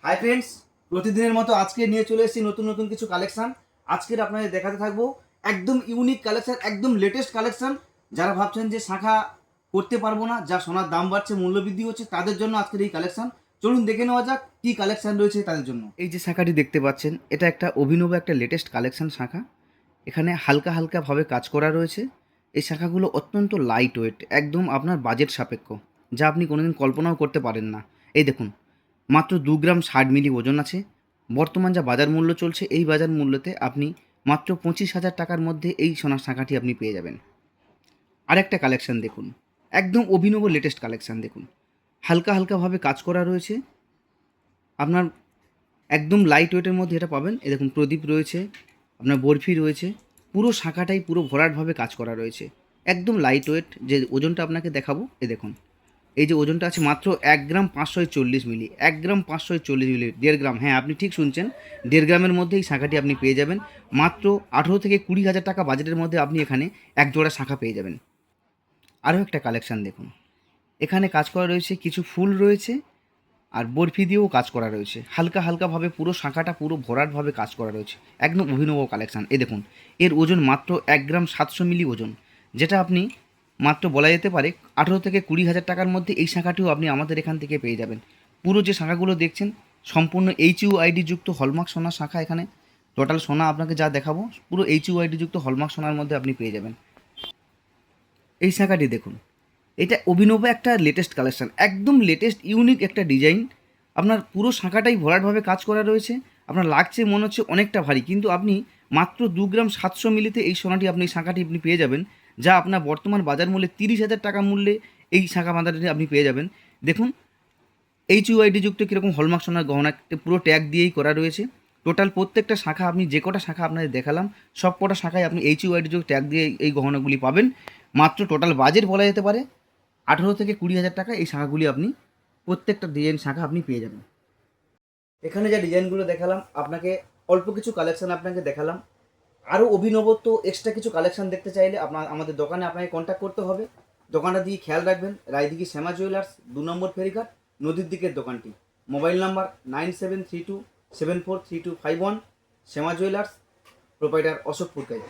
Hi friends, প্রতিদিনের মতো আজকে নিয়ে চলে এসেছি নতুন নতুন কিছু কালেকশন। আজকের আপনাদের দেখাতে থাকবো একদম ইউনিক কালেকশন, একদম লেটেস্ট কালেকশন। যারা ভাবছেন যে শাখা করতে পারবো না, যা সোনার দাম বাড়ছে, মূল্যবৃদ্ধি হচ্ছে, তাদের জন্য আজকের এই কালেকশন। চলুন দেখে নেওয়া যাক কি কালেকশন রয়েছে তাদের জন্য। এই যে শাখাটি দেখতে পাচ্ছেন, এটা একটা অভিনব একটা লেটেস্ট কালেকশন শাখা। এখানে হালকা হালকা ভাবে কাজ করা রয়েছে। এই শাখাগুলো অত্যন্ত লাইট ওয়েট, একদম আপনার বাজেট সাপেক্ষ, যা আপনি কোনোদিন কল্পনাও করতে পারেন না। এই দেখুন, মাত্র 2 গ্রাম 60 মিলি ওজন আছে। বর্তমান যা বাজার মূল্য চলছে, এই বাজার মূল্যতে আপনি মাত্র 25,000 টাকার মধ্যে এই সোনার শাঁখাটি আপনি পেয়ে যাবেন। আরেকটা কালেকশন দেখুন, একদম অভিনব লেটেস্ট কালেকশন দেখুন। হালকা হালকাভাবে কাজ করা রয়েছে আপনার, একদম লাইট ওয়েটের মধ্যে এটা পাবেন। এ দেখুন, প্রদীপ রয়েছে, আপনার বরফি রয়েছে, পুরো শাঁখাটাই পুরো ভরাটভাবে কাজ করা রয়েছে। একদম লাইট ওয়েট। যে ওজনটা আপনাকে দেখাবো, এ দেখুন, এই যে ওজনটা আছে মাত্র 1 গ্রাম 540 মিলি, 1 গ্রাম 540 মিলি, 1.5 গ্রাম। হ্যাঁ, আপনি ঠিক শুনছেন, 1.5 গ্রামের মধ্যে এই শাঁখাটি আপনি পেয়ে যাবেন। মাত্র 18 থেকে 20 হাজার টাকা বাজেটের মধ্যে আপনি এখানে এক জোড়া শাঁখা পেয়ে যাবেন। আরও একটা কালেকশান দেখুন, এখানে কাজ করা রয়েছে, কিছু ফুল রয়েছে আর বরফি দিয়েও কাজ করা রয়েছে। হালকা হালকাভাবে পুরো শাঁখাটা পুরো ভরাটভাবে কাজ করা রয়েছে, একদম অভিনব কালেকশান। এই দেখুন, এর ওজন মাত্র 1 গ্রাম 700 মিলি ওজন, যেটা আপনি মাত্র বলা যেতে পারে 18 থেকে 20 হাজার টাকার মধ্যে এই শাঁখাটিও আপনি আমাদের এখান থেকে পেয়ে যাবেন। পুরো যে শাঁখাগুলো দেখছেন, সম্পূর্ণ HUID যুক্ত হলমার্ক সোনার শাঁখা। এখানে টোটাল সোনা আপনাকে যা দেখাবো, পুরো HUID যুক্ত হলমার্ক সোনার মধ্যে আপনি পেয়ে যাবেন। এই শাঁখাটি দেখুন, এটা অভিনব একটা লেটেস্ট কালেকশন, একদম লেটেস্ট ইউনিক একটা ডিজাইন। আপনার পুরো শাঁখাটাই ভরাটভাবে কাজ করা রয়েছে। আপনার লাগছে মনে হচ্ছে অনেকটা ভারী, কিন্তু আপনি মাত্র 2 গ্রাম 700 মিলিতে এই সোনাটি আপনি শাঁখাটি আপনি পেয়ে যাবেন, যা আপনার বর্তমান বাজার মূল্যে 30,000 টাকা মূল্যে এই শাঁখা বাঁধাটি আপনি পেয়ে যাবেন। দেখুন, HUID যুক্ত কীরকম হলমার্ক সোনার গহনা, পুরো ট্যাগ দিয়েই করা রয়েছে। টোটাল প্রত্যেকটা শাখা, আপনি যে কটা শাখা আপনাদের দেখালাম, সব কটা শাখায় আপনি HUID যুক্ত ট্যাগ দিয়ে এই গহনাগুলি পাবেন। মাত্র টোটাল বাজেট বলা যেতে পারে 18 থেকে 20 হাজার টাকা। এই শাখাগুলি আপনি প্রত্যেকটা ডিজাইন শাখা আপনি পেয়ে যাবেন। এখানে যা ডিজাইনগুলো দেখালাম আপনাকে, অল্প কিছু কালেকশন আপনাকে দেখালাম। আরও অভিনবত্ব এক্সট্রা কিছু কালেকশন দেখতে চাইলে আমাদের দোকানে আপনাকে কন্ট্যাক্ট করতে হবে। দোকানটা দিয়ে খেয়াল রাখবেন, রায়দিঘি শ্যামা জুয়েলার্স, 2 নম্বর ফেরিঘাট, নদীর দিকের দোকানটি। Mobile number 9732743251। শ্যামা জুয়েলার্স, প্রোপাইটার অশোক পুরকাইত।